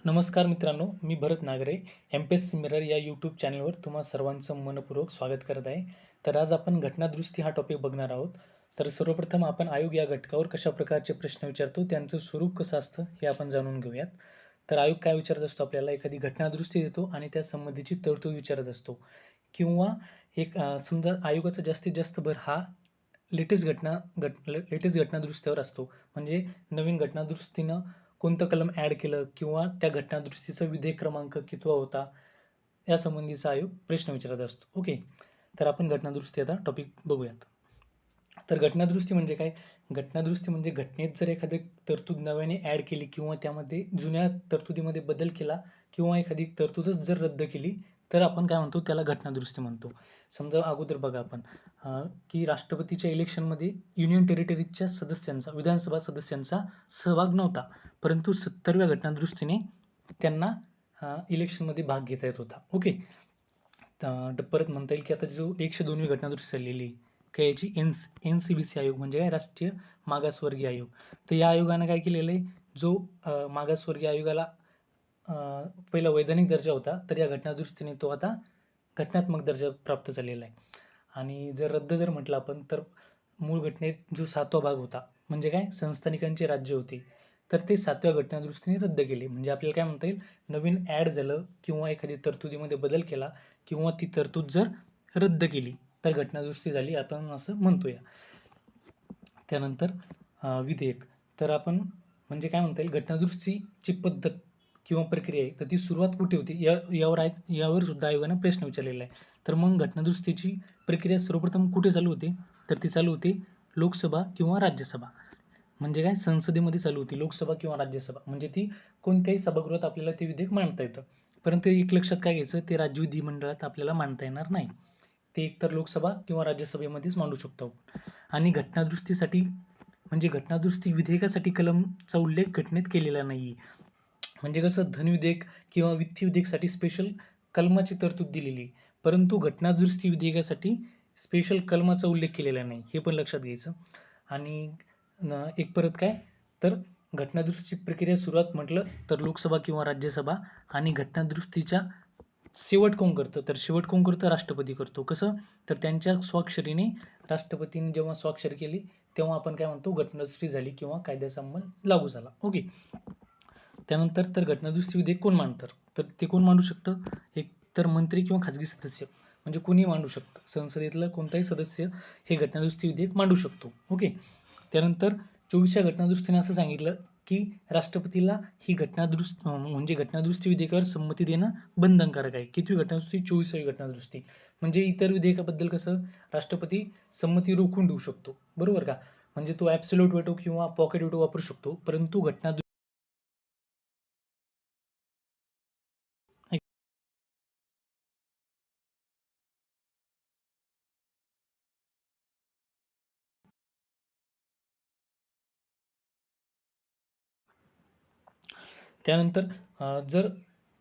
नमस्कार मित्रांनो, मी भरत Nagare MPSC mirror या यूट्यूब चॅनलवर तुम्हा सर्वांचं मनपूर्वक स्वागत करत आहे. तर आज आपण घटनादुरुस्ती हा टॉपिक बघणार आहोत. तर सर्वप्रथम आपण आयोग या घटकावर कशा प्रकारचे प्रश्न विचारतो, त्यांचं स्वरूप कसं असतं हे आपण जाणून घेऊयात. तर आयोग काय विचारत असतो, आपल्याला एखादी घटनादुरुस्ती देतो आणि त्या संबंधीची तरतूद विचारत असतो. किंवा समजा आयोगाचा जास्तीत जास्त भर हा लेटेस्ट घटनादुरुस्तीवर असतो. म्हणजे नवीन घटनादुरुस्तीनं कोणतं कलम ऍड केलं किंवा त्या घटनादुरुस्तीचा विधेयक क्रमांक कितवा होता, या संबंधीचा आयोग प्रश्न विचारत असतो. ओके, तर आपण घटनादुरुस्ती आता टॉपिक बघूयात. तर घटनादुरुस्ती म्हणजे काय? घटनादुरुस्ती म्हणजे घटनेत जर एखादी तरतूद नव्याने ऍड केली किंवा त्यामध्ये जुन्या तरतुदीमध्ये बदल केला किंवा एखादी तरतूदच जर रद्द केली तर आपण काय म्हणतो, त्याला घटनादुरुस्ती म्हणतो. समजा अगोदर बघा आपण की राष्ट्रपतीच्या इलेक्शनमध्ये युनियन टेरिटरीजच्या सदस्यांचा, विधानसभा सदस्यांचा सहभाग नव्हता, परंतु 70व्या घटनादुरुस्तीने त्यांना इलेक्शनमध्ये भाग घेता येत होता. ओके, परत म्हणता येईल की आता जो 102वी घटनादुरुस्ती झालेली काय याची NCBC आयोग म्हणजे काय, राष्ट्रीय मागासवर्गीय आयोग. तर या आयोगाने काय केलेलं आहे, जो मागासवर्गीय आयोगाला पहिला वैधानिक दर्जा होता, तर या घटनादुरुस्तीने तो आता घटनात्मक दर्जा प्राप्त झालेला आहे. आणि जर रद्द जर म्हटलं आपण, तर मूळ घटनेत जो 7वा भाग होता म्हणजे काय, संस्थानिकांचे राज्य होते, तर ते 7व्या घटनादुरुस्तीने रद्द केले. म्हणजे आपल्याला काय म्हणता येईल, नवीन ऍड झालं किंवा एखादी तरतुदीमध्ये बदल केला किंवा ती तरतूद जर रद्द केली तर घटनादुरुस्ती झाली, आपण असं म्हणतोय. त्यानंतर विधेयक. तर आपण म्हणजे काय म्हणता येईल, घटनादुरुस्तीची पद्धत किंवा प्रक्रिया आहे, तर ती सुरुवात कुठे होती यावर सुद्धा आयोगाने प्रश्न विचारलेला आहे. तर मग घटनादुरुस्तीची प्रक्रिया सर्वप्रथम कुठे चालू होते, तर ती चालू होते लोकसभा किंवा राज्यसभा. म्हणजे काय, संसदेमध्ये चालू होती, लोकसभा किंवा राज्यसभा. म्हणजे ती कोणत्याही सभागृहात आपल्याला ते विधेयक मांडता येतं. परंतु एक लक्षात काय घ्यायचं, ते राज्य विधिमंडळात आपल्याला मांडता येणार नाही. ते एकतर लोकसभा किंवा राज्यसभेमध्येच मांडू शकतो. आणि घटनादुरुस्तीसाठी म्हणजे घटनादुरुस्ती विधेयकासाठी कलमचा उल्लेख घटनेत केलेला नाहीये. म्हणजे कसं, धनविधेयक किंवा वित्त विधेयकासाठी स्पेशल कलमाची तरतूद दिलेली, परंतु घटनादुरुस्ती विधेयकासाठी स्पेशल कलमाचा उल्लेख केलेला नाही, हे पण लक्षात घ्यायचं. आणि एक परत काय, तर घटनादुरुस्तीची प्रक्रिया सुरुवात म्हटलं तर लोकसभा किंवा राज्यसभा. आणि घटनादुरुस्तीच्या शेवट कोण करतं, तर शेवट कोण करतं, राष्ट्रपती करतो. कसं, तर त्यांच्या स्वाक्षरीने, राष्ट्रपतीने जेव्हा स्वाक्षरी केली तेव्हा आपण काय म्हणतो, घटनादुरुस्ती झाली किंवा कायद्याचा अंमल लागू झाला. ओके, त्यानंतर तर घटनादुरुस्ती विधेयक कोण मांडतं, तर ते कोण मांडू शकतं, एक तर मंत्री किंवा खाजगी सदस्य, म्हणजे कोणी मांडू शकतं. संसदेतलं कोणताही सदस्य हे घटनादुरुस्ती विधेयक मांडू शकतो. ओके, त्यानंतर 24व्या घटनादुरुस्तीने असं सांगितलं की राष्ट्रपतीला ही म्हणजे घटनादुरुस्ती विधेयकावर संमती देणं बंधनकारक आहे. कितवी घटनादुरुस्ती, 24वी घटनादुरुस्ती. म्हणजे इतर विधेयकाबद्दल कसं, राष्ट्रपती संमती रोखून देऊ शकतो, बरोबर का. म्हणजे तो ऍब्सोल्यूट वेटो किंवा पॉकेट वेटो वापरू शकतो, परंतु त्यानंतर जर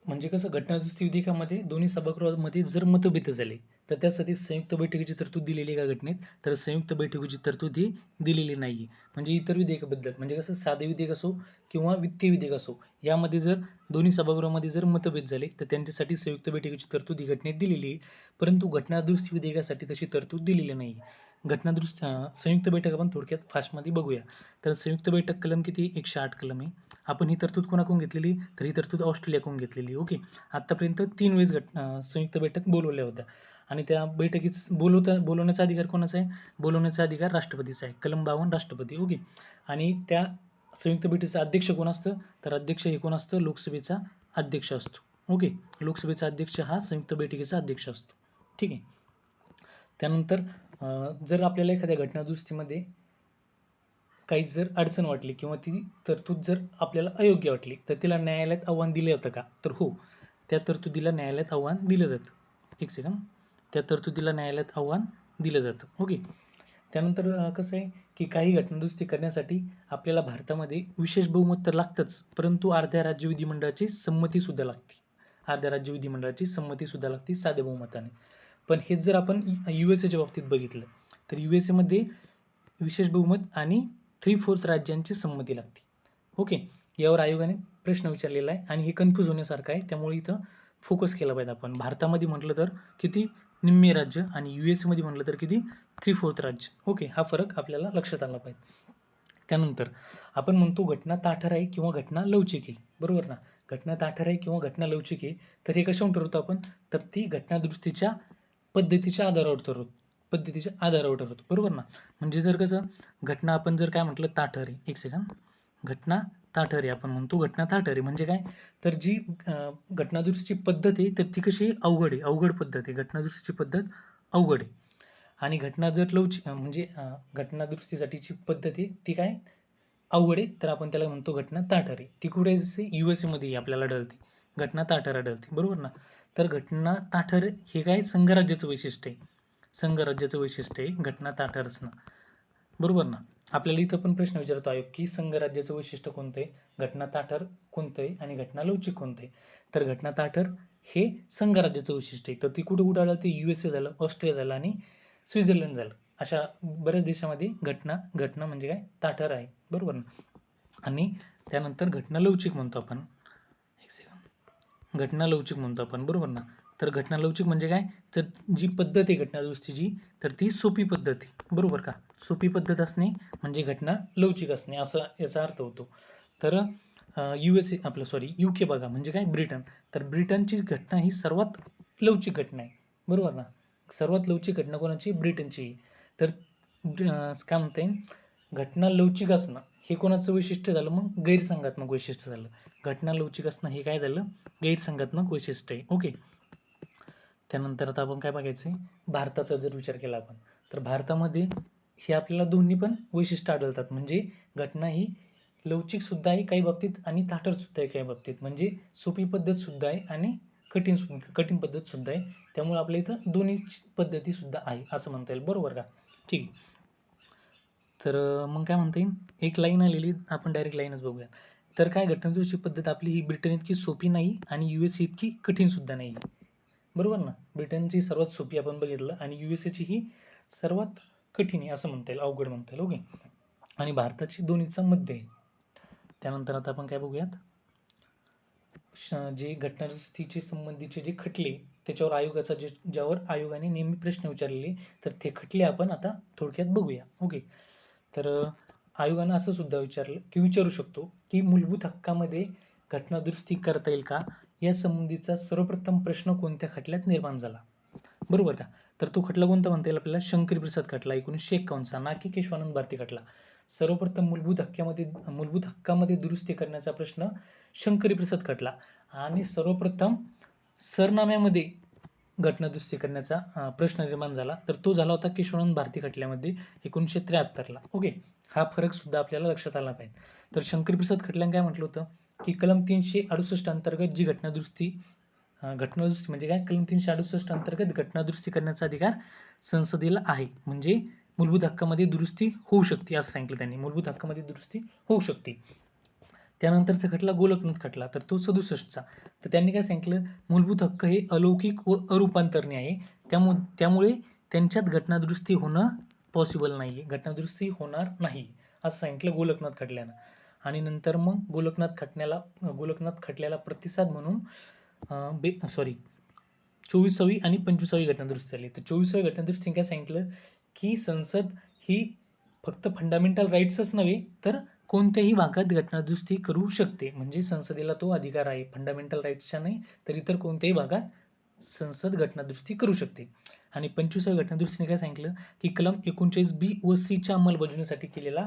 म्हणजे कसं, घटनादुरुस्ती विधेयकामध्ये दोन्ही सभागृहामध्ये जर मतभेद झाले तर त्यासाठी संयुक्त बैठकीची तरतूद दिलेली आहे का घटनेत, तर संयुक्त बैठकीची तरतूद ही दिलेली नाही. म्हणजे इतर विधेयकाबद्दल म्हणजे कसं, साधे विधेयक असो किंवा वित्तीय विधेयक असो, यामध्ये जर दोन्ही सभागृहामध्ये जर मतभेद झाले तर त्यांच्यासाठी संयुक्त बैठकीची तरतूद ही घटनेत दिलेली आहे, परंतु घटनादुरुस्ती विधेयकासाठी तशी तरतूद दिलेली नाही. घटनादुरुस्ती संयुक्त बैठक आपण थोडक्यात फास्टमध्ये बघूया. तर संयुक्त बैठक कलम किती, 108 कलम आहे. आपण ही तरतूद कोणाकडून घेतलेली, तर ही तरतूद ऑस्ट्रेलियाकडून घेतलेली. ओके, आतापर्यंत 3 वेळेस संयुक्त बैठक बोलवल्या होत्या आणि त्या बैठकीत बोलवण्याचा अधिकार कोणाचा आहे, बोलवण्याचा अधिकार राष्ट्रपतीचा आहे. कलम 52 राष्ट्रपती. ओके, आणि त्या संयुक्त बैठकीचा अध्यक्ष कोण असतं, तर अध्यक्ष हे कोण असतं, लोकसभेचा अध्यक्ष असतो. ओके, लोकसभेचा अध्यक्ष हा संयुक्त बैठकीचा अध्यक्ष असतो. ठीक आहे. त्यानंतर जर आपल्याला एखाद्या घटनादुरुस्तीमध्ये काही जर अडचण वाटली किंवा ती तरतूद जर आपल्याला अयोग्य वाटली तर तिला न्यायालयात आव्हान दिलं जातं का, तर हो, त्या तरतुदीला न्यायालयात आव्हान दिलं जातं. एक सेकंड, त्या तरतुदीला न्यायालयात आव्हान दिलं जातं. ओके, त्यानंतर कसं आहे की काही घटनादुरुस्ती करण्यासाठी आपल्याला भारतामध्ये विशेष बहुमत तर लागतंच, परंतु अर्ध्या राज्य विधिमंडळाची संमती सुद्धा लागते. अर्ध्या राज्य विधिमंडळाची संमती सुद्धा लागते साध्या बहुमताने. पण हेच जर आपण USA बाबतीत बघितलं तर USA मध्ये विशेष बहुमत आणि 3/4 राज्यांची संमती लागते. ओके, यावर आयोगाने प्रश्न विचारलेला आहे आणि हे कन्फ्यूज होण्यासारखं आहे, त्यामुळे इथं फोकस केला पाहिजे आपण. भारतामध्ये म्हटलं तर किती निम्मे राज्य आणि US मध्ये म्हटलं तर किती 3/4 राज्य. ओके, हा फरक आपल्याला लक्षात आला पाहिजे. त्यानंतर आपण म्हणतो घटना ताठर आहे किंवा घटना लवचिक आहे, बरोबर ना. घटना ताठर आहे किंवा घटना लवचिक आहे, तर हे कशावरून ठरवतो आपण, तर ती घटना दुरुस्तीच्या पद्धतीच्या आधारावर ठरवतो, पद्धतीच्या आधारावर ठरवतो, बरोबर ना. म्हणजे जर कसं घटना आपण जर काय म्हटलं ताठर आहे, एक सेकंद, घटना ताठर आहे, आपण म्हणतो घटना ताठर आहे म्हणजे काय, तर जी घटना दुरुस्तीची पद्धत आहे तर ती कशी अवघड आहे, अवघड पद्धत आहे, घटना दुरुस्तीची पद्धत अवघड आहे. आणि घटना जर लवचिक म्हणजे घटना दुरुस्तीसाठीची पद्धत आहे ती काय अवघड आहे, तर आपण त्याला म्हणतो घटना ताठर आहे. ती कुठे जसे USA मध्ये आपल्याला आढळते, घटना ताठर आढळते, बरोबर ना. तर घटना ताठर हे काय संघराज्याचं वैशिष्ट्य आहे, संघराज्याचं वैशिष्ट्य आहे घटना ताठर असणं, बरोबर ना. आपल्याला इथं पण प्रश्न विचारतो आयोग की संघराज्याचं वैशिष्ट्य कोणतं आहे, घटना ताठर कोणतं आहे आणि घटना लवचिक कोणतं आहे. तर घटना ताठर हे संघराज्याचं वैशिष्ट्य आहे, तर ती कुठे कुठे आढळते, USA झालं, ऑस्ट्रिया झालं आणि स्वित्झर्लंड झालं, अशा बऱ्याच देशामध्ये घटना म्हणजे काय ताठर आहे, बरोबर ना. आणि त्यानंतर घटना लवचिक म्हणतो आपण, एक सेकंद, घटना लवचिक म्हणतो आपण, बरोबर ना. तर घटना लवचिक म्हणजे काय, तर जी पद्धत आहे घटना दुरुस्तीची तर ती सोपी पद्धत आहे, बरोबर का. सोपी पद्धत असणे म्हणजे घटना लवचिक असणे असं याचा अर्थ होतो. तर USA आपलं UK बघा म्हणजे काय ब्रिटन, तर ब्रिटनची घटना ही सर्वात लवचिक घटना आहे, बरोबर ना. सर्वात लवचिक घटना कोणाची, ब्रिटनची. तर काय म्हणता येईल, घटना लवचिक असणं हे कोणाचं वैशिष्ट्य झालं, मग गैरसंघात्मक वैशिष्ट्य झालं. घटना लवचिक असणं हे काय झालं, गैरसंघात्मक वैशिष्ट्य आहे. ओके, त्यानंतर आता आपण काय बघायचंय, भारताचा जर विचार केला आपण, तर भारतामध्ये हे आपल्याला दोन्ही पण वैशिष्ट्य आढळतात, म्हणजे घटना ही लवचिक सुद्धा आहे काही बाबतीत आणि ताठर सुद्धा आहे काही बाबतीत, म्हणजे सोपी पद्धत सुद्धा आहे आणि कठीण पद्धत सुद्धा आहे. त्यामुळे आपल्या इथं दोन्ही पद्धती सुद्धा आहे असं म्हणता येईल, बरोबर का. ठीक. तर मग काय म्हणता येईल, एक लाईन आलेली, आपण डायरेक्ट लाईनच बघूया. तर काय घटनादुरुस्ती पद्धत आपली ही ब्रिटन इतकी सोपी नाही आणि US इतकी कठीण सुद्धा नाही, बरोबर ना. ब्रिटनची सर्वात सोपी आपण बघितलं आणि USA ची ही सर्वात कठीण आहे असं म्हणता येईल, अवघड म्हणता येईल. ओके, आणि भारताची दोन्हीचा मध्य आहे. त्यानंतर आता आपण काय बघूयात, जे घटनादुरुस्तीचे संबंधीचे जे खटले त्याच्यावर आयोगाचा ज्यावर आयोगाने नेहमी प्रश्न विचारलेले, तर ते खटले आपण आता थोडक्यात बघूया. ओके, तर आयोगानं असं सुद्धा विचारू शकतो की मूलभूत हक्कामध्ये घटना दुरुस्ती करता येईल का, या संबंधीचा सर्वप्रथम प्रश्न कोणत्या खटल्यात निर्माण झाला, बरोबर का. तर तो खटला कोणता म्हणता येईल आपल्याला, शंकरी प्रसाद खटला 1951 चा, ना की केशवानंद भारती खटला. सर्वप्रथम मूलभूत हक्कामध्ये दुरुस्ती करण्याचा प्रश्न शंकरी प्रसाद खटला, आणि सर्वप्रथम सरनाम्यामध्ये घटना दुरुस्ती करण्याचा प्रश्न निर्माण झाला, तर तो झाला होता केशवानंद भारती खटल्यामध्ये 1973 ला. ओके, हा फरक सुद्धा आपल्याला लक्षात आला पाहिजे. तर शंकरी प्रसाद खटल्याने काय म्हटलं होतं की कलम 368 अंतर्गत जी घटना दुरुस्ती म्हणजे काय, कलम 368 अंतर्गत घटना दुरुस्ती करण्याचा अधिकार संसदेला आहे, म्हणजे मूलभूत हक्कामध्ये दुरुस्ती होऊ शकते असं सांगितलं त्यांनी, मूलभूत हक्कामध्ये दुरुस्ती होऊ शकते. त्यानंतरचा खटला गोलकनाथ खटला, तर तो 67 चा. तर त्यांनी काय सांगितलं, मूलभूत हक्क हे अलौकिक व अरूपांतरणीय आहे, त्यामुळे त्यांच्यात घटना दुरुस्ती होणं पॉसिबल नाहीये, घटना दुरुस्ती होणार नाही असं सांगितलं गोलकनाथ खटल्यानं. आणि नंतर मग गोलकनाथ खटल्याला प्रतिसाद म्हणून 24वी आणि 25वी घटना दुरुस्ती झाली. तर 24व्या घटना दुरुस्तीने काय सांगितलं की संसद ही फक्त फंडामेंटल राईट्सच नव्हे तर कोणत्याही भागात घटना दुरुस्ती करू शकते, म्हणजे संसदेला तो अधिकार आहे, फंडामेंटल राईट्सच्या नाही तर इतर कोणत्याही भागात संसद घटना दुरुस्ती करू शकते. आणि 25व्या घटना दुरुस्तीने काय सांगितलं की कलम 39B व C च्या अंमलबजावणीसाठी केलेला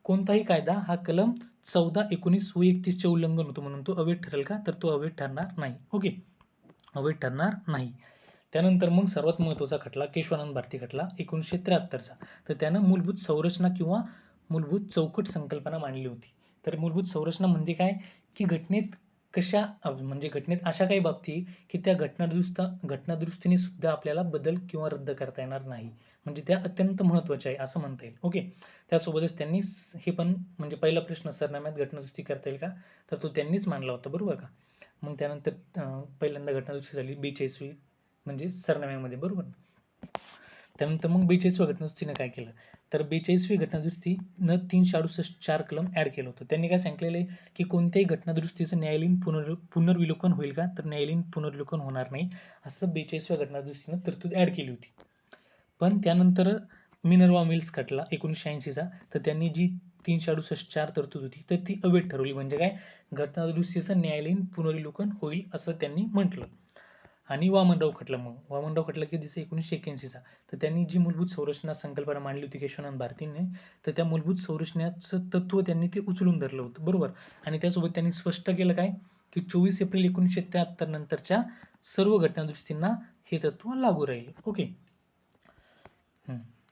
कोणताही कायदा हा कलम 14, 19 व 31 चे उल्लंघन होतो, म्हणून तो अवैध ठरेल का, तर तो अवैध ठरणार नाही. ओके, अवैध ठरणार नाही. त्यानंतर मग सर्वात महत्त्वाचा खटला केशवानंद भारती खटला 1973 चा, तर त्यानं मूलभूत संरचना किंवा मूलभूत चौकट संकल्पना मांडली होती. तर मूलभूत संरचना म्हणजे काय की घटनेत म्हणजे घटनेत अशा काही बाबती की त्या घटना दुरुस्तीने सुद्धा आपल्याला बदल किंवा रद्द करता येणार नाही, म्हणजे त्या अत्यंत महत्त्वाच्या आहे असं म्हणता येईल. ओके, त्यासोबतच त्यांनी हे पण म्हणजे पहिला प्रश्न सरनाम्यात घटना दुरुस्ती करता येईल का, तर तो त्यांनीच मांडला होता, बरोबर का. मग त्यानंतर पहिल्यांदा घटना दुरुस्ती झाली 42वी म्हणजे सरनाम्यामध्ये, बरोबर. त्यानंतर मग 42व्या घटनादुरुस्तीने काय केलं, तर 42वी घटनादुरुस्तीनं 368 कलम ऍड केलं होतं. त्यांनी काय सांगितलेलं आहे की कोणत्याही घटनादुरुस्तीचं न्यायालयीन पुनर्विलोकन होईल का, तर न्यायालयीन पुनर्विलोकन होणार नाही, असं 42व्या घटनादुरुस्तीनं तरतूद ऍड केली होती. पण त्यानंतर मिनर्वा मिल्स खटला 1980चा, तर त्यांनी जी 368 तरतूद होती तर ती अवैध ठरवली. म्हणजे काय, घटनादुरुस्तीचं न्यायालयीन पुनर्विलोकन होईल असं त्यांनी म्हटलं. आणि वामनराव खटला, मग वामनराव खटला कितीचा, 1981चा, तर त्यांनी जी मूलभूत संरचना संकल्पना मांडली होती केशवानंद भारतीने, तर त्या मूलभूत संरचनेचं तत्व त्यांनी ते उचलून धरलं होतं, बरोबर. आणि त्यासोबत त्यांनी स्पष्ट केलं काय, की 24 एप्रिल 1973 नंतरच्या सर्व घटनादुरुस्तींना हे तत्व लागू राहील. ओके.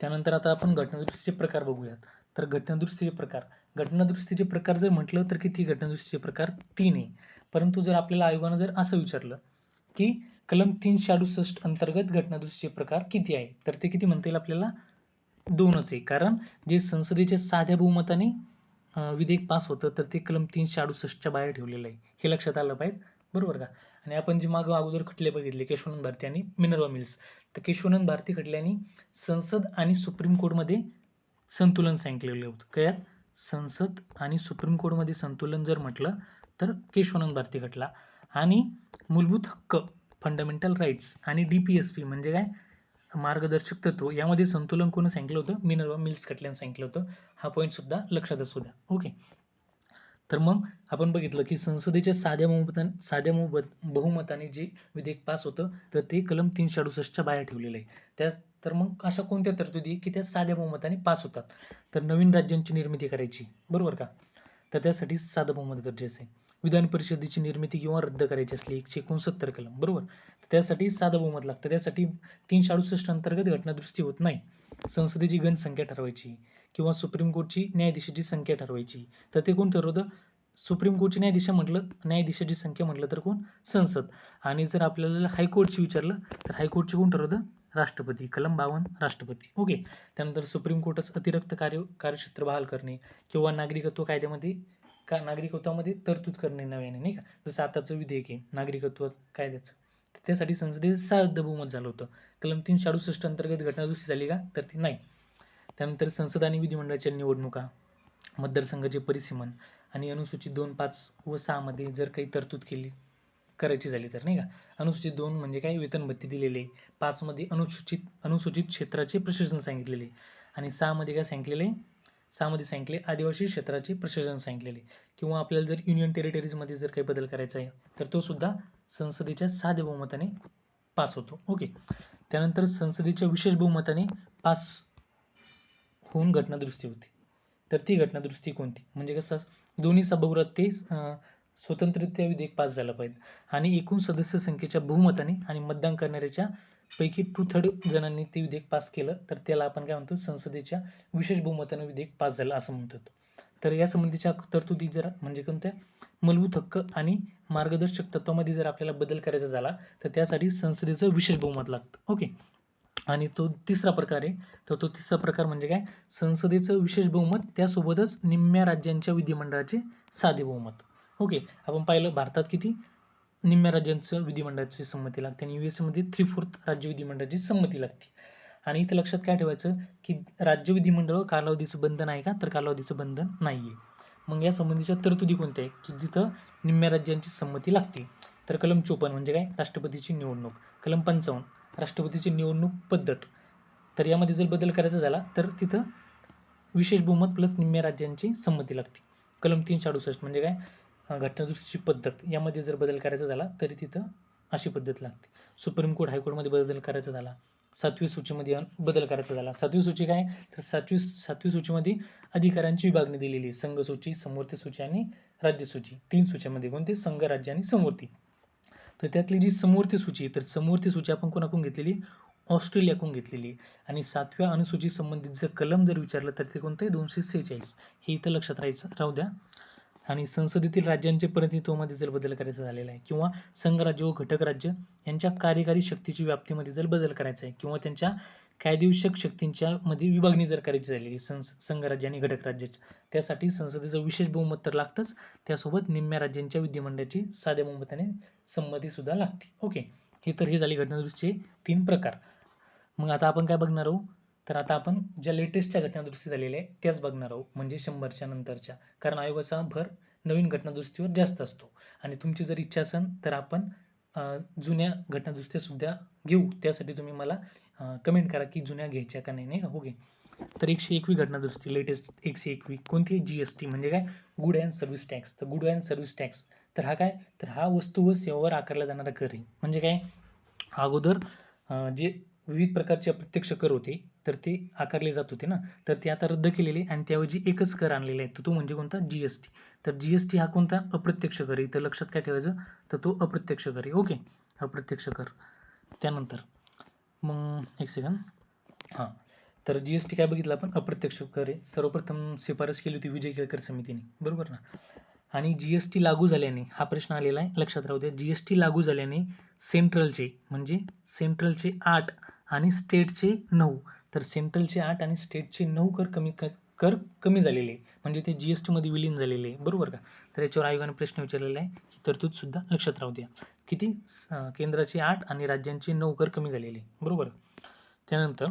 त्यानंतर आता आपण घटनादुरुस्तीचे प्रकार बघूयात. तर घटनादुरुस्तीचे प्रकार जर म्हटलं तर किती घटनादुरुस्तीचे प्रकार, 3 आहे. परंतु जर आपल्याला आयोगानं जर असं विचारलं की कलम 368 अंतर्गत घटनादुरुस्तीचे प्रकार किती आहे, तर ते किती म्हणता येईल आपल्याला, 2च आहे. कारण जे संसदेच्या साध्या बहुमताने विधेयक पास होतं तर ते कलम 368च्या बाहेर ठेवलेलं आहे, हे लक्षात आलं पाहिजे, बरोबर का. आणि आपण जे मागं अगोदर खटले बघितले केशवानंद भारती आणि मिनर्वा मिल्स, तर केशवानंद भारती खटल्याने संसद आणि सुप्रीम कोर्टमध्ये संतुलन सांगितलेलं होतं. काय, संसद आणि सुप्रीम कोर्टमध्ये संतुलन जर म्हटलं तर केशवानंद भारती खटला. आणि मूलभूत हक्क, फंडामेंटल राईट्स आणि DPSP म्हणजे काय, मार्गदर्शक तत्व, यामध्ये संतुलन कोण सांगितलं होतं, मिनर्वा मिल्स खटल्याने सांगितलं होतं. हा पॉईंट सुद्धा लक्षात असू द्या. ओके. तर मग आपण बघितलं की संसदेच्या साध्या बहुमताने जे विधेयक पास होतं तर ते कलम 368च्या बाहेर ठेवलेलं आहे. तर मग अशा कोणत्या तरतुदी की त्या साध्या बहुमताने पास होतात, तर नवीन राज्यांची निर्मिती करायची, बरोबर का, तर त्यासाठी साधं बहुमत गरजेचं आहे. विधान परिषदेची निर्मिती किंवा रद्द करायची असली 169 कलम, बरोबर, त्यासाठी साधं बहुमत लागतं. त्यासाठी 368 अंतर्गत घटनादुरुस्ती होत नाही. संसदेची घनसंख्या ठरवायची किंवा सुप्रीम कोर्टची न्यायाधीशाची संख्या ठरवायची, तर ते कोण ठरवतं, सुप्रीम कोर्टची न्यायाधीशाची संख्या म्हटलं तर कोण, संसद. आणि जर आपल्याला हायकोर्टची विचारलं तर हायकोर्टची कोण ठरवतं, राष्ट्रपती, कलम 52 राष्ट्रपती. ओके. त्यानंतर सुप्रीम कोर्टच अतिरिक्त कार्यक्षेत्र बहाल करणे किंवा नागरिकत्व कायद्यामध्ये नागरिकत्वामध्ये तरतूद करणे नव्याने, नाही का, जसं आताचं विधेयक आहे नागरिकत्व कायद्याचं, त्यासाठी संसदेचं साध्य बहुमत झालं होतं. कलम 368 अंतर्गत घटनादुरुस्ती झाली का, तर ती नाही. त्यानंतर संसद आणि विधिमंडळाच्या निवडणुका, मतदारसंघाचे परिसीमन आणि अनुसूचित 2, 5 व 6 मध्ये जर काही तरतूद करायची झाली तर, नाही का. अनुसूचित 2 म्हणजे काय, वेतन भत्ते दिलेले. 5 मध्ये अनुसूचित क्षेत्राचे प्रशासन सांगितलेले. आणि 6 मध्ये काय सांगितलेले, 6 मध्ये सांगितले आदिवासी क्षेत्राचे प्रशासन सांगितलेले. किंवा आपल्याला जर युनियन टेरिटरीज मध्ये जर काही बदल करायचा आहे तर तो सुद्धा संसदेच्या साध्या बहुमताने पास होतो. ओके. त्यानंतर संसदेच्या विशेष बहुमताने पास होऊन घटनादुरुस्ती होती, तर ती घटनादुरुस्ती कोणती, म्हणजे कसं, दोन्ही सभागृहात ते स्वतंत्ररित्या विधेयक पास झालं पाहिजे आणि एकूण सदस्य संख्येच्या बहुमताने आणि मतदान करणाऱ्याच्या पैकी 2/3 जणांनी ते विधेयक पास केलं तर त्याला आपण काय म्हणतो, संसदेच्या विशेष बहुमताने विधेयक पास झालं असं म्हणतो. तर या संबंधीच्या तरतुदी जर म्हणजे कोणत्या, मूलभूत हक्क आणि मार्गदर्शक तत्वामध्ये जर आपल्याला बदल करायचा झाला तर त्यासाठी संसदेचं विशेष बहुमत लागतं. ओके. आणि तो तिसरा प्रकार आहे, तर तो तिसरा प्रकार म्हणजे काय, संसदेचं विशेष बहुमत त्यासोबतच निम्म्या राज्यांच्या विधिमंडळाचे साधे बहुमत. ओके. आपण पाहिलं भारतात किती, निम्म्या राज्यांचं विधिमंडळाची संमती लागते आणि US मध्ये 3/4 राज्य विधिमंडळाची संमती लागते. आणि इथे लक्षात काय ठेवायचं की राज्य विधिमंडळ कालावधीचं बंधन आहे का, तर कालावधीचं बंधन नाहीये. मग या संबंधीच्या तरतुदी कोणत्या आहे की जिथं निम्म्या राज्यांची संमती लागते, तर कलम 54 म्हणजे काय, राष्ट्रपतीची निवडणूक. कलम 55 राष्ट्रपतीची निवडणूक पद्धत, तर यामध्ये जर बदल करायचा झाला तर तिथं विशेष बहुमत प्लस निम्म्या राज्यांची संमती लागते. कलम 368 म्हणजे काय, घटनादुरुस्तीची पद्धत, यामध्ये जर बदल करायचा झाला तरी तिथं अशी पद्धत लागते. सुप्रीम कोर्ट हायकोर्टमध्ये बदल करायचा झाला, 7वी सूचीमध्ये बदल करायचा झाला. 7वी सूची काय, तर 7वी सूचीमध्ये अधिकारांची विभागणी दिलेली आहे, संघ सूची, समवर्ती सूची आणि राज्य सूची. 3 सूच्यामध्ये कोणते, संघ, राज्य आणि समवर्ती. तर त्यातली जी समवर्ती सूची आहे, तर समवर्ती सूची आपण कोणाकडून घेतलेली, ऑस्ट्रेलियाकडून घेतलेली. आणि 7व्या अनुसूची संबंधित जर कलम जर विचारलं तर ते कोणतं आहे, 246, हे इथं लक्षात राहू द्या. आणि संसदेतील राज्यांचे प्रतिनिधित्वामध्ये जर बदल करायचा झालेला आहे किंवा संघ राज्य व घटक राज्य यांच्या कार्यकारी शक्तीची व्याप्तीमध्ये जर बदल करायचा आहे किंवा त्यांच्या कायदेविषयक शक्तींच्या मध्ये विभागणी जर करायची झालेली संघ राज्य आणि घटक राज्याची, त्यासाठी संसदेचं विशेष बहुमत तर लागतंच, त्यासोबत निम्म्या राज्यांच्या विधिमंडळाची साध्या बहुमताने संमती सुद्धा लागते. ओके. हे झाली घटनादुरुस्तीचे 3 प्रकार. मग आता आपण काय बघणार आहोत, तर आता आपण ज्या लेटेस्टच्या घटनादुरुस्ती झालेल्या आहे त्याच बघणार आहोत, म्हणजे 100च्या नंतरच्या, कारण आयोगाचा भर नवीन घटनादुरुस्तीवर जास्त असतो. आणि तुमची जर इच्छा असेल तर आपण जुन्या घटनादुरुस्त्या सुद्धा घेऊ, त्यासाठी तुम्ही मला कमेंट करा की जुन्या घ्यायच्या का नाही, नाही का. ओके, तर 101वी घटनादुरुस्ती लेटेस्ट 101वी कोणती, जीएसटी म्हणजे काय, गुड अँड सर्व्हिस टॅक्स. तर गुड अँड सर्व्हिस टॅक्स, तर हा काय, तर हा वस्तू व सेवावर आकारला जाणारा कर आहे. म्हणजे काय, अगोदर जे विविध प्रकारचे अप्रत्यक्ष कर होते तर ते आकारले जात होते ना, तर ते आता रद्द केलेले आणि त्याऐवजी एकच कर आणलेला आहे, तो म्हणजे कोणता, जीएसटी. तर जीएसटी हा कोणता, अप्रत्यक्ष कर आहे. तर लक्षात काय ठेवायचं, तर तो अप्रत्यक्ष कर आहे. ओके, अप्रत्यक्ष कर. त्यानंतर मग एक सेकंड, हां, तर जीएसटी काय बघितलं आपण, अप्रत्यक्ष कर आहे. सर्वप्रथम शिफारस केली होती विजय केळकर समितीने, बरोबर ना. आणि जीएसटी लागू झाल्याने, हा प्रश्न आलेला आहे, लक्षात राहू द्या, जीएसटी लागू झाल्याने सेंट्रलचे म्हणजे सेंट्रलचे 8 आणि स्टेटचे 9, तर सेंट्रलचे 8 आणि स्टेटचे 9 कर कमी झालेले, म्हणजे ते जीएसटी मध्ये विलीन झालेले, बरोबर का. तर याच्यावर आयोगाने प्रश्न विचारलेला आहे, ही तरतूद सुद्धा लक्षात राहू द्या. किती, केंद्राचे 8 आणि राज्यांचे 9 कर कमी झालेले, बरोबर. त्यानंतर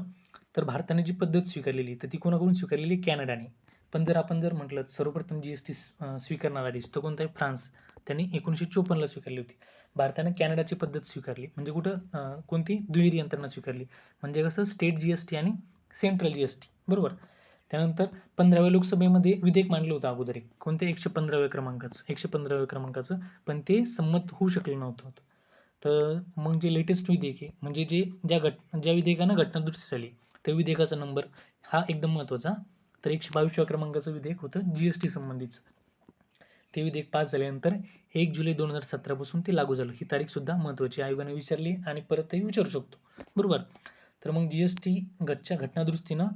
तर भारताने जी पद्धत स्वीकारलेली, तर ती कोणाकडून स्वीकारलेली, कॅनडाने. पण जर आपण जर म्हटलं सर्वप्रथम जीएसटी स्वीकारणारा देश तो कोणता आहे, फ्रान्स. त्यांनी 1954 ला स्वीकारली होती. भारताने कॅनडाची पद्धत स्वीकारली, म्हणजे कुठं कोणती, दुहेरी यंत्रणा स्वीकारली, म्हणजे कसं, स्टेट जीएसटी आणि सेंट्रल जीएसटी, बरोबर. त्यानंतर 15व्या लोकसभेमध्ये विधेयक मांडलं होतं अगोदर एक, कोणते, 115व्या क्रमांकाचं, पण ते संमत होऊ शकलं नव्हतं. तर मग जे लेटेस्ट विधेयक आहे, म्हणजे ज्या विधेयकानं घटनादुरुस्ती झाली, त्या विधेयकाचा नंबर हा एकदम महत्त्वाचा, तर 122व्या क्रमांकाचं विधेयक होतं जीएसटी संबंधीचं. ते विधेयक पास झाल्यानंतर 1 जुलै 2017 पासून ते लागू झालं. ही तारीख सुद्धा महत्त्वाची, आयोगाने विचारली आणि परतही विचारू शकतो, बरोबर. तर मग जीएसटी गटच्या घटनादुरुस्तीनं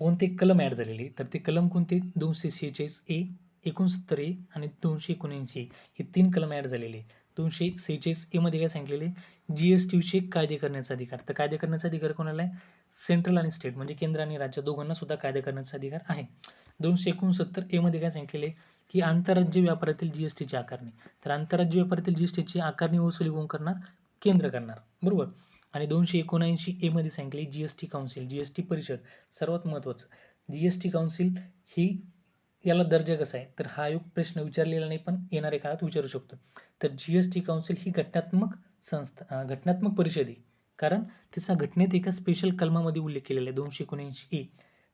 कोणते कलम ऍड झालेले, तर ते कलम कोणते, 246A, 69A आणि 279A, हे 3 कलम ऍड झालेले. 246A मध्ये काय सांगितलेले, जीएसटी विषयी कायदे करण्याचा अधिकार. तर कायदे करण्याचा अधिकार कोणाला आहे, सेंट्रल आणि स्टेट म्हणजे केंद्र आणि राज्य दोघांना सुद्धा कायदे करण्याचा अधिकार आहे. 269A मध्ये काय सांगितलेले, की आंतरराज्य व्यापारातील जीएसटीची आकारणी. तर आंतरराज्य व्यापारातील जीएसटीची आकारणी वसुली कोण करणार, केंद्र करणार, बरोबर. आणि 279A मध्ये सांगितले जीएसटी काउन्सिल, जीएसटी परिषद. सर्वात महत्वाचं, जीएसटी काउन्सिल ही, याला दर्जा कसा आहे, तर हा आयोग प्रश्न विचारलेला नाही पण येणाऱ्या काळात विचारू शकतो. तर जीएसटी काउन्सिल ही घटनात्मक संस्था, घटनात्मक परिषद आहे, कारण तिचा घटनेत एका स्पेशल कलमामध्ये उल्लेख केलेला आहे 279A.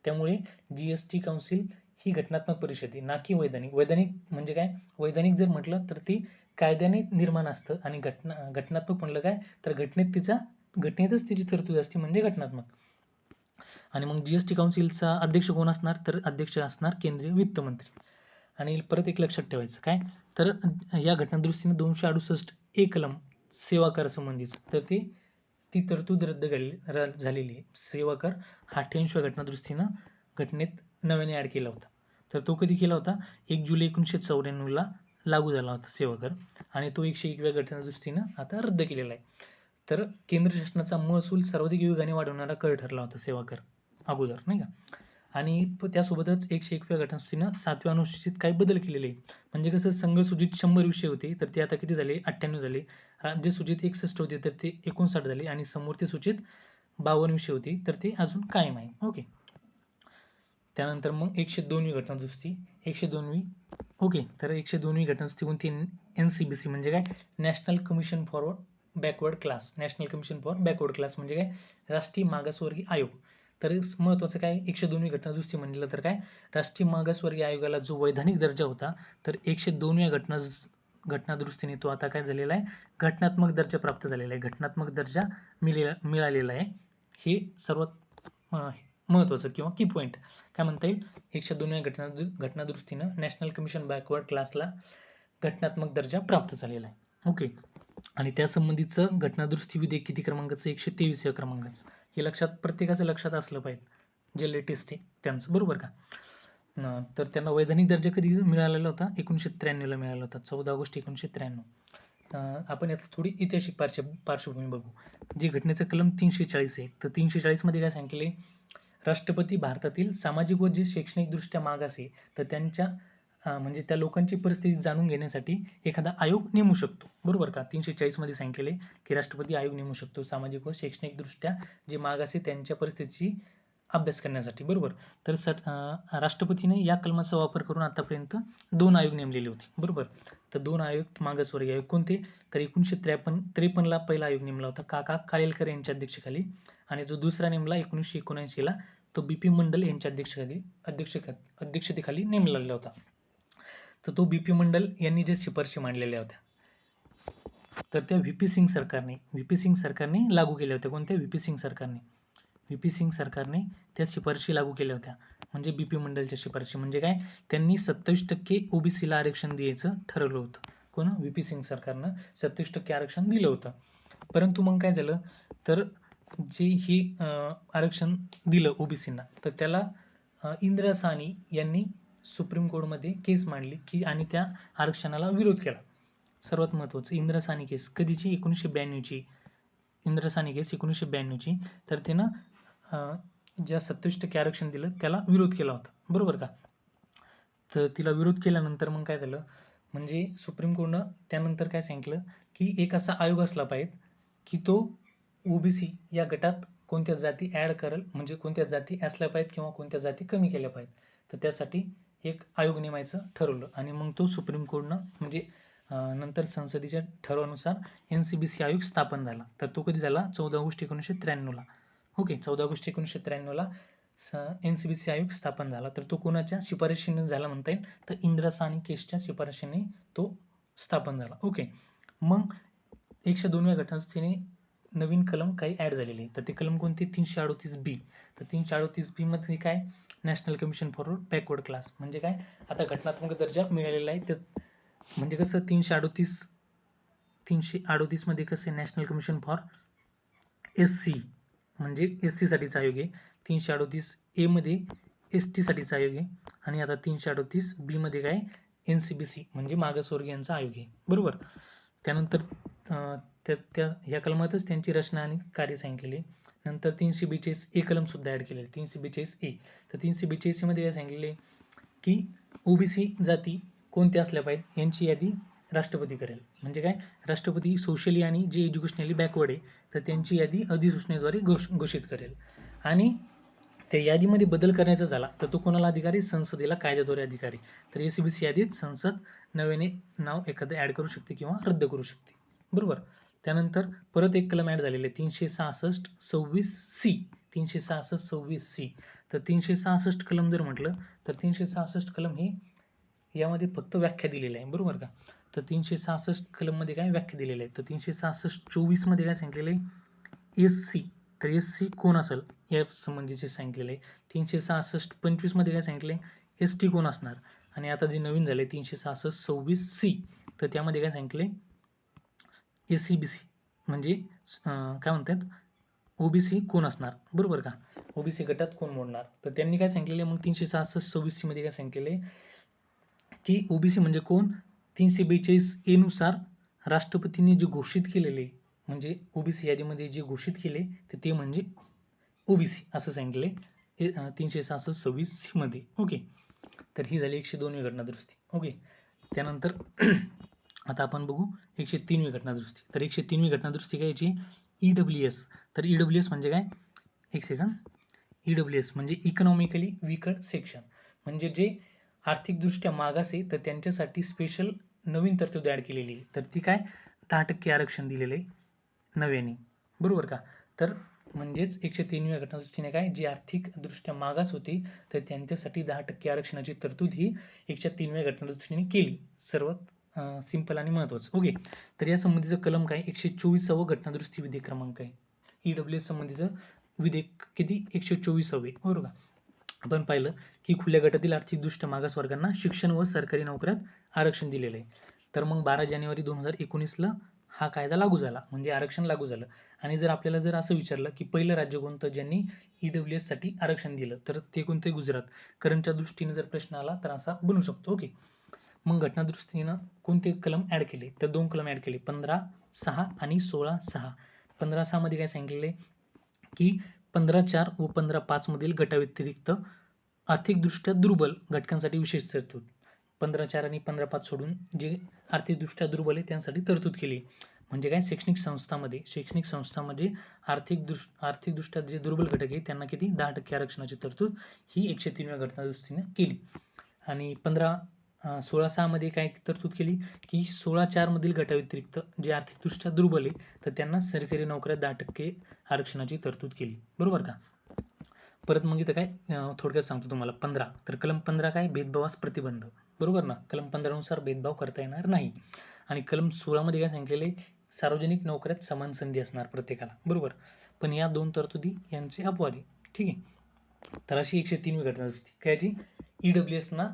त्यामुळे जीएसटी काउन्सिल ही घटनात्मक परिषद आहे, ना की वैधानिक. वैधानिक म्हणजे काय, वैधानिक जर म्हटलं तर ती कायद्याने निर्माण असतं, आणि घटनात्मक म्हणलं काय, तर घटनेतच तिची तरतूद असते, म्हणजे घटनात्मक. आणि मग जीएसटी काउन्सिलचा अध्यक्ष कोण असणार, तर अध्यक्ष असणार केंद्रीय वित्त मंत्री. आणि परत एक लक्षात ठेवायचं काय, तर या घटनादुरुस्तीने 268A कलम सेवा कर संबंधीच, तर ती तरतूद रद्द झालेली आहे. सेवा कर हा 88व्या घटनादुरुस्तीनं घटनेत नव्याने ऍड केला होता. तर तो कधी केला होता, 1 जुलै 1994 ला लागू झाला होता सेवा कर, आणि तो 101व्या घटनादुरुस्तीनं आता रद्द केलेला आहे. तर केंद्र शासनाचा महसूल सर्वाधिक वेगाने वाढवणारा कर ठरला होता सेवा कर अगोदर, नाही का. आणि त्यासोबतच 101व्या घटनादुरुस्तीनं 7व्या अनुसूचीत काही बदल केलेले आहेत. म्हणजे कसं, संघ सूचित 100 विषय होते तर ते आता किती झाले, 98 झाले. राज्य सूचित 61 होते तर ते 59 झाले, आणि समवर्ती सूचित 52 विषय होते तर ते अजून कायम आहे. ओके, त्यानंतर मग 102वी घटनादुरुस्ती, 102वी. ओके, तर 102वी घटनादुरुस्ती कोणती, एनसीबीसी म्हणजे काय, national commission for backward class. National commission for backward class म्हणजे काय, राष्ट्रीय मागासवर्गीय आयोग. तर महत्वाचं काय, 102वी घटनादुरुस्ती म्हणलं तर काय, राष्ट्रीय मागासवर्गीय आयोगाला जो वैधानिक दर्जा होता, तर 102व्या घटनादुरुस्तीने तो आता काय झालेला आहे, घटनात्मक दर्जा प्राप्त झालेला आहे, घटनात्मक दर्जा मिळालेला आहे. हे सर्वात महत्वाचं किंवा की पॉईंट काय म्हणता येईल, 102व्या घटनादुरुस्तीनं नॅशनल कमिशन बॅकवर्ड क्लासला घटनात्मक दर्जा प्राप्त झालेला आहे. ओके, आणि त्या संबंधीचं घटनादुरुस्ती विधेयक किती क्रमांकाचं, 123व्या क्रमांकाचं. हे प्रत्येकाचं लक्षात असलं पाहिजे, जे लेटेस्ट आहे त्यांचं, बरोबर का. तर त्यांना वैधानिक दर्जा कधी मिळालेला होता, 1993 ला मिळाला होता, 14 ऑगस्ट 1993. आपण यात थोडी ऐतिहासिक पार्श्वभूमी बघू. जे घटनेचं कलम 340 आहे, तर 340 मध्ये काय सांगितले, राष्ट्रपती भारतातील सामाजिक व जे शैक्षणिक दृष्ट्या मागास आहे तर त्यांच्या म्हणजे त्या लोकांची परिस्थिती जाणून घेण्यासाठी एखादा आयोग नेमू शकतो, बरोबर का. 340 मध्ये सांगितलेले की राष्ट्रपती आयोग नेमू शकतो सामाजिक व शैक्षणिक दृष्ट्या जे मागास आहे त्यांच्या परिस्थितीची अभ्यास करण्यासाठी, बरोबर. तर राष्ट्रपतीने या कलमाचा वापर करून आतापर्यंत 2 आयोग नेमलेले होते, बरोबर. तर 2 आयोग मागासवर्गीय आयोग कोणते, तर 1953 ला पहिला आयोग नेमला होता काका कालेलकर यांच्या अध्यक्षतेखाली, आणि जो दुसरा नेमला 1979 ला तो बीपी मंडल यांच्या अध्यक्षतेखाली नेमलेला होता. तर तो बीपी मंडल यांनी जे शिफारशी मांडलेल्या होत्या तर त्या व्हीपी सिंग सरकारने लागू केल्या होत्या. कोणत्या? व्हीपी सिंग सरकारने त्या शिफारशी लागू केल्या होत्या. म्हणजे बीपी मंडलच्या शिफारशी म्हणजे काय, त्यांनी 27% ओबीसीला आरक्षण द्यायचं ठरवलं होतं. कोण? व्हीपी सिंग सरकारनं 27% आरक्षण दिलं होतं. परंतु मग काय झालं, तर जे ही आरक्षण दिलं ओबीसींना, तर त्याला इंदिरा साहनी यांनी सुप्रीम कोर्टमध्ये केस मांडली की आणि त्या आरक्षणाला विरोध केला. सर्वात महत्त्वाचं इंदिरा साहनी केस कधीची? 1992ची. इंदिरा साहनी केस 1992ची. तर त्यानं ज्या 27% आरक्षण दिलं त्याला विरोध केला होता, बरोबर का. तर तिला विरोध केल्यानंतर मग काय झालं, म्हणजे सुप्रीम कोर्टनं त्यानंतर काय सांगितलं की एक असा आयोग असला पाहिजे की तो ओबीसी या गटात कोणत्या जाती ऍड करेल, म्हणजे कोणत्या जाती असल्या पाहिजेत किंवा कोणत्या जाती कमी केल्या पाहिजेत. तर त्यासाठी एक आयोग नेमायचं ठरवलं आणि मग तो सुप्रीम कोर्टनं म्हणजे नंतर संसदेच्या ठरावानुसार एनसीबीसी आयोग स्थापन झाला. तर तो कधी झाला? 14 ऑगस्ट 1993 ला. ओके, 14 ऑगस्ट 1993 ला एनसीबीसी आयोग स्थापन झाला. तर तो कोणाच्या शिफारशीने झाला म्हणता येईल, तर इंदिरा साहनी केसच्या शिफारशीने तो स्थापन झाला. ओके, मग 102व्या घटनादुरुस्तीने नवीन कलम काही ऍड झालेले. तर ते कलम कोणते? 338B. तर 338B मध्ये काय? National commission for backward class. म्हणजे काय, आता घटनात्मक दर्जा मिळालेला आहे. तर म्हणजे कसं 338 मध्ये कसं नॅशनल कमिशन फॉर एससी म्हणजे एससी साठीचा आयोग आहे. 338A मध्ये एसटी साठीचा आयोग आहे. आणि आता 338B मध्ये काय? एनसीबीसी म्हणजे मागासवर्गीयांचा आयोग आहे, बरोबर. त्यानंतर ह्या कलमातच त्यांची रचना आणि कार्य सांगितलेले. नंतर 342A कलम सुद्धा ऍड केलेले, 342A. तर 342A मध्ये काय सांगितलेले की ओबीसी जाती कोणत्या असल्या पाहिजेत यांची यादी राष्ट्रपती करेल. म्हणजे काय, राष्ट्रपती सोशली आणि जे एज्युकेशनली बॅकवर्ड आहे तर त्यांची यादी अधिसूचनेद्वारे घोषित करेल. आणि त्या यादीमध्ये बदल करायचा झाला तर तो कोणाला अधिकारी? संसदेला कायद्याद्वारे अधिकारी. तर एसीबीसी यादीत संसद नव्याने नाव एखादं ऍड करू शकते किंवा रद्द करू शकते, बरोबर. त्यानंतर परत एक कलम ऍड झालेले 366(26)C. 366(26)C. तर 366 कलम जर म्हटलं तर 366 कलम हे यामध्ये फक्त व्याख्या दिलेल्या आहे, बरोबर का. तर 366 कलम मध्ये काय व्याख्या दिलेल्या आहे, तर 366(24) मध्ये काय सांगितलेलं आहे? एससी. तर एससी कोण असेल या संबंधीचे सांगितलेले आहे. 366(25) मध्ये काय सांगितले? एसटी कोण असणार. आणि आता जे नवीन झाले 366(26)C. तर त्यामध्ये काय सांगितले? एससीबीसी म्हणजे काय म्हणतात, ओबीसी कोण असणार, बरोबर का. ओबीसी गटात कोण मोडणार. तर त्यांनी काय सांगितलेले मग 366(26)C मध्ये काय सांगितलेले की ओबीसी म्हणजे कोण? 342A नुसार राष्ट्रपतींनी जे घोषित केलेले म्हणजे ओबीसी यादीमध्ये जे घोषित केले ते म्हणजे ओबीसी असं सांगितले 366(26)C मध्ये. ओके, तर ही झाली 102वी घटना दुरुस्ती. ओके, त्यानंतर आता आपण बघू 103वी घटना दुरुस्ती. तर 103वी घटना दुरुस्ती काय याची? ईडब्ल्यूएस. तर ईडब्ल्यूएस म्हणजे काय? एक सेकंड. ईडब्ल्यूएस म्हणजे इकॉनॉमिकली वीकर सेक्शन, म्हणजे जे आर्थिकदृष्ट्या मागास आहे तर त्यांच्यासाठी स्पेशल नवीन तरतूद ऍड केलेली आहे. तर ती काय? 10% आरक्षण दिलेले नव्याने, बरोबर का. तर म्हणजेच 103व्या घटनादुरुस्तीने काय, जे आर्थिक दृष्ट्या मागास होते तर त्यांच्यासाठी 10% आरक्षणाची तरतूद ही 103व्या घटनादुरुस्तीने केली. सर्वात सिंपल आणि महत्वाचं. ओके, तर या संबंधीचं कलम काय? 124वा घटनादुरुस्ती विधेयक क्रमांक आहे. ईडब्ल्यूएस संबंधीचं विधेयक किती? 124वे, बरोबर का. आपण पाहिलं की खुल्या गटातील आर्थिकदृष्ट्या मागास वर्गांना शिक्षण व सरकारी नोकऱ्यात आरक्षण दिलेलं आहे. तर मग 12 जानेवारी 2019 ला हा कायदा लागू झाला, म्हणजे आरक्षण लागू झालं. आणि जर आपल्याला जर असं विचारलं की पहिलं राज्य कोणतं ज्यांनी ईडब्ल्यूएस साठी आरक्षण दिलं तर ते कोणते? गुजरात. करंटच्या दृष्टीने जर प्रश्न आला तर असा बनू शकतो. ओके, मग घटना दुरुस्तीनं कोणते कलम ऍड केले? तर 2 कलम ऍड केले, 15(6) आणि 16(6). 15(6) मध्ये काय सांगितलेले की 15(4) व 15(5) मधील गटाव्यतिरिक्त आर्थिकदृष्ट्या दुर्बल घटकांसाठी विशेष तरतूद. 15.4 आणि 15.5 सोडून जे आर्थिकदृष्ट्या दुर्बल आहे त्यांसाठी तरतूद केली. म्हणजे काय, शैक्षणिक संस्थांमध्ये आर्थिकदृष्ट्या जे दुर्बल घटक आहे त्यांना किती 10% आरक्षणाची तरतूद ही 103व्या घटनादुरुस्तीने केली. आणि 16.6 मध्ये काय तरतूद केली की 16.4 मधील गटाव्यतिरिक्त जे आर्थिकदृष्ट्या दुर्बल आहे तर त्यांना सरकारी नोकऱ्यात 10% आरक्षणाची तरतूद केली. बरोबर का. परत मग इथं काय थोडक्यात सांगतो तुम्हाला. 15 तर कलम 15 काय, भेदभावास प्रतिबंध. बरोबर ना, कलम 15 नुसार भेदभाव करता येणार नाही. आणि कलम 16 मध्ये काय सांगितलेले, सार्वजनिक नोकऱ्यात समान संधी असणार प्रत्येकाला. बरोबर. पण या दोन तरतुदी यांचे अपवाद आहे. ठीक आहे. तर अशी 103वी घटना दुरुस्ती कायची, EWS ना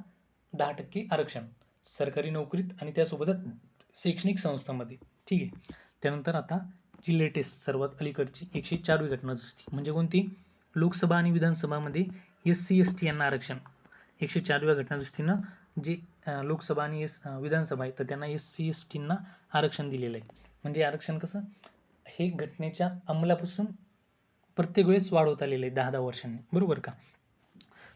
10% आरक्षण सरकारी नोकरीत आणि त्यासोबतच शैक्षणिक संस्थांमध्ये. ठीक आहे. त्यानंतर आता जी लेटेस्ट सर्वात अलीकडची 104वी घटना दुरुस्ती म्हणजे कोणती, लोकसभा आणि विधानसभामध्ये SC ST यांना आरक्षण. 104व्या घटना दुरुस्तीनं जे लोकसभा आणि विधानसभा आहे तर त्यांना SC ST ना आरक्षण दिलेलं आहे. म्हणजे आरक्षण कसं, हे घटनेच्या अंमलापासून प्रत्येक वेळेस वाढवत आलेलं आहे 10-10 वर्षांनी. बरोबर का.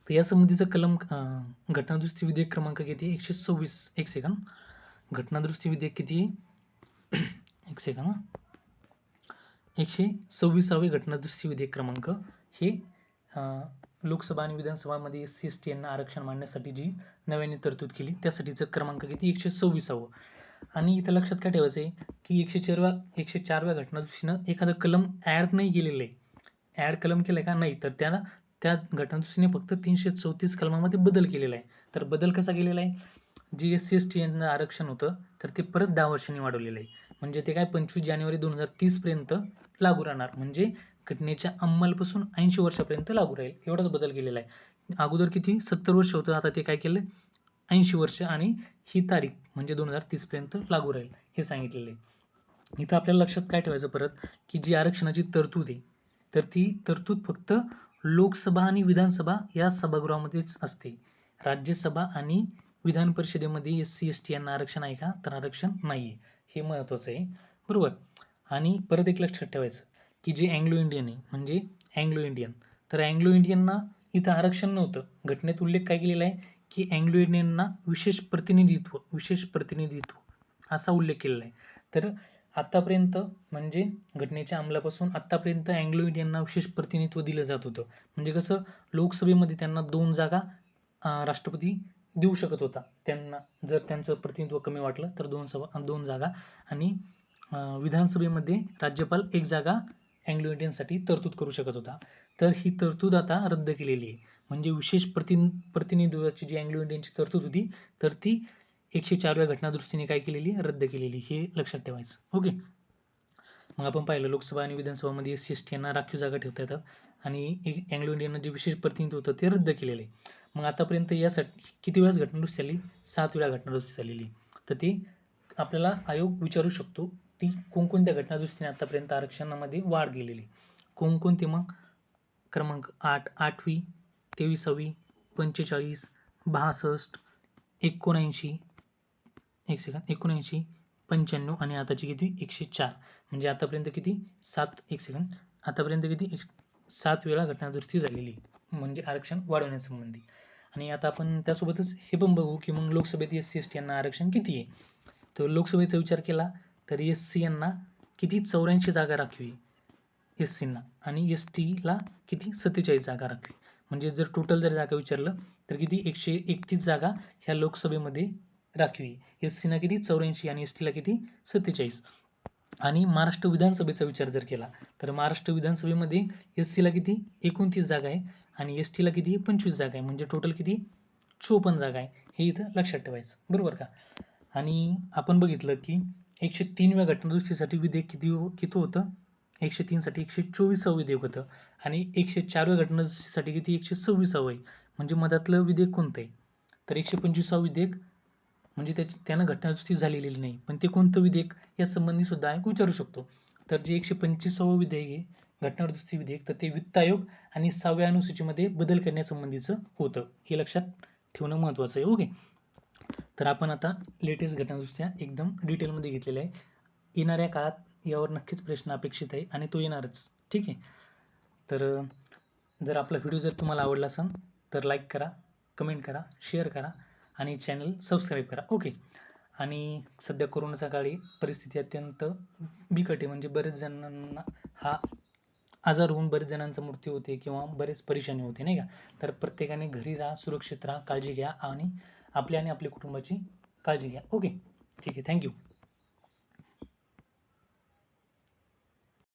तर या संबंधीचा कलम घटना दुरुस्ती विधेयक क्रमांक किती, 126. एक सेकंद, घटना दुरुस्ती विधेयक किती, एक सेकंद, 126वे घटना दुरुस्ती विधेयक क्रमांक हे लोकसभा आणि विधानसभामध्ये SC ST यांना आरक्षण मांडण्यासाठी जी नव्याने तरतूद केली त्यासाठीचं क्रमांक किती, 126वा. आणि इथं लक्षात काय ठेवायचं आहे की 104व्या घटना दुरुस्तीनं एखादं कलम ऍड नाही केलेलं आहे. ऍड कलम केलंय का, नाही. तर त्या घटना दुरुस्तीने फक्त 334 कलमामध्ये बदल केलेला आहे. तर बदल कसा केलेला आहे, जी SC ST यांना आरक्षण होतं तर ते परत 10 वर्षांनी वाढवलेलं आहे. म्हणजे ते काय 25 जानेवारी 2030 पर्यंत लागू राहणार. म्हणजे घटनेच्या अंमलापासून 80 वर्षापर्यंत लागू राहील, एवढाच बदल केलेला आहे. अगोदर किती 70 वर्ष होतं, आता ते काय केलं 80 वर्ष आणि ही तारीख म्हणजे 2030 पर्यंत लागू राहील हे सांगितलेलं आहे. इथं आपल्याला लक्षात काय ठेवायचं परत की जी आरक्षणाची तरतूद आहे तर ती तरतूद फक्त लोकसभा आणि विधानसभा या सभागृहामध्येच असते. राज्यसभा आणि विधान परिषदेमध्ये SC ST यांना आरक्षण आहे का, तर आरक्षण नाहीये. हे महत्वाचं आहे. बरोबर. आणि परत एक लक्षात ठेवायचं की जे अँग्लो इंडियन आहे म्हणजे अँग्लो इंडियन, तर अँग्लो इंडियनना इथं आरक्षण नव्हतं. घटनेत उल्लेख काय केलेला आहे की अँग्लो इंडियनना विशेष प्रतिनिधित्व असा उल्लेख केलेला आहे. तर आतापर्यंत म्हणजे घटनेच्या अंमलापासून आतापर्यंत अँग्लो इंडियनना विशेष प्रतिनिधित्व दिलं जात होतं. म्हणजे कसं, लोकसभेमध्ये त्यांना 2 जागा राष्ट्रपती देऊ शकत होता त्यांना, जर त्यांचं प्रतिनिधित्व कमी वाटलं तर 2 जागा, आणि विधानसभेमध्ये राज्यपाल 1 जागा अँग्लो इंडियनसाठी तरतूद करू शकत होता. तर ही तरतूद आता रद्द केलेली आहे. म्हणजे विशेष प्रतिनिधित्वाची जी अँग्लो इंडियनची तरतूद होती तर ती 104व्या घटना दुरुस्तीने काय केलेली, रद्द केलेली. हे लक्षात ठेवायचं. ओके. मग आपण पाहिलं लोकसभा आणि विधानसभामध्ये SC ST यांना राखीव जागा ठेवता येतात आणि अँग्लो इंडियन जे विशेष प्रतिनिधित्व होतं ते रद्द केलेले. मग आतापर्यंत यासाठी किती वेळा घटना दुरुस्ती झाली, 7 वेळा घटना दुरुस्ती झालेली. तर ती आपल्याला आयोग विचारू शकतो ती कोणकोणत्या घटना दुरुस्तीने आतापर्यंत आरक्षणामध्ये वाढ केलेली. कोणकोणते, मग क्रमांक 8, 8वी, 23वी, 45, 62, 79, एक सेकंद, 79, 95 आणि आताची किती 104. म्हणजे आतापर्यंत किती 7, एक सेकंद, आतापर्यंत किती 7 वेळा घटना दुरुस्ती झालेली म्हणजे आरक्षण वाढवण्यासंबंधी. आणि आता आपण त्यासोबतच हे पण बघू की मग लोकसभेत SC ST यांना आरक्षण किती आहे. तर लोकसभेचा विचार केला तर SC यांना किती 84 जागा राखीव SC ना, आणि ST ला किती 47 जागा राखीव. म्हणजे जर टोटल जर जागा विचारलं तर किती 131 जागा ह्या लोकसभेमध्ये राखीव. SC ना किती 84 आणि ST ला किती 47. आणि महाराष्ट्र विधानसभेचा विचार जर केला तर महाराष्ट्र विधानसभेमध्ये SC ला किती 29 जागा आहे आणि ST ला किती 25 जागा आहे. म्हणजे टोटल किती 54 जागा आहे. हे इथं लक्षात ठेवायचं. बरोबर का. आणि आपण बघितलं की 103व्या घटना दुरुस्तीसाठी विधेयक किती होतं, 103 साठी 124वे विधेयक होतं आणि 104व्या घटना दुरुस्तीसाठी किती 126वे आहे. म्हणजे मधातलं विधेयक कोणतं आहे, तर 125वे विधेयक. म्हणजे त्यानं घटना दुरुस्ती झालेली नाही, पण ते कोणतं विधेयक या संबंधी सुद्धा आयोग विचारू शकतो. तर जे 125वे विधेयक आहे घटना दुरुस्ती विधेयक, तर ते वित्त आयोग आणि 6व्या अनुसूचीमध्ये बदल करण्यासंबंधीचं होतं. हे लक्षात ठेवणं महत्वाचं आहे. ओके. तर आपण आता लेटेस्ट घटना दुरुस्त्या एकदम डिटेलमध्ये घेतलेल्या आहे. येणाऱ्या काळात यावर नक्कीच प्रश्न अपेक्षित आहे आणि तो येणारच. ठीक आहे. तर जर आपला व्हिडिओ जर तुम्हाला आवडला असेल तर लाईक करा, कमेंट करा, शेअर करा आणि चॅनल सबस्क्राईब करा. ओके. आणि सध्या कोरोनाच्या काळी परिस्थिती अत्यंत बिकट आहे, म्हणजे बरेच जणांना हा आजार होऊन बरेच जणांचा मृत्यू होते किंवा बरेच परेशानी होते, नाही का. तर प्रत्येकाने घरी राहा, सुरक्षित राहा, काळजी घ्या आणि आपली आणि आपल्या कुटुंबाची काळजी घ्या. ओके. ठीक आहे. थँक्यू.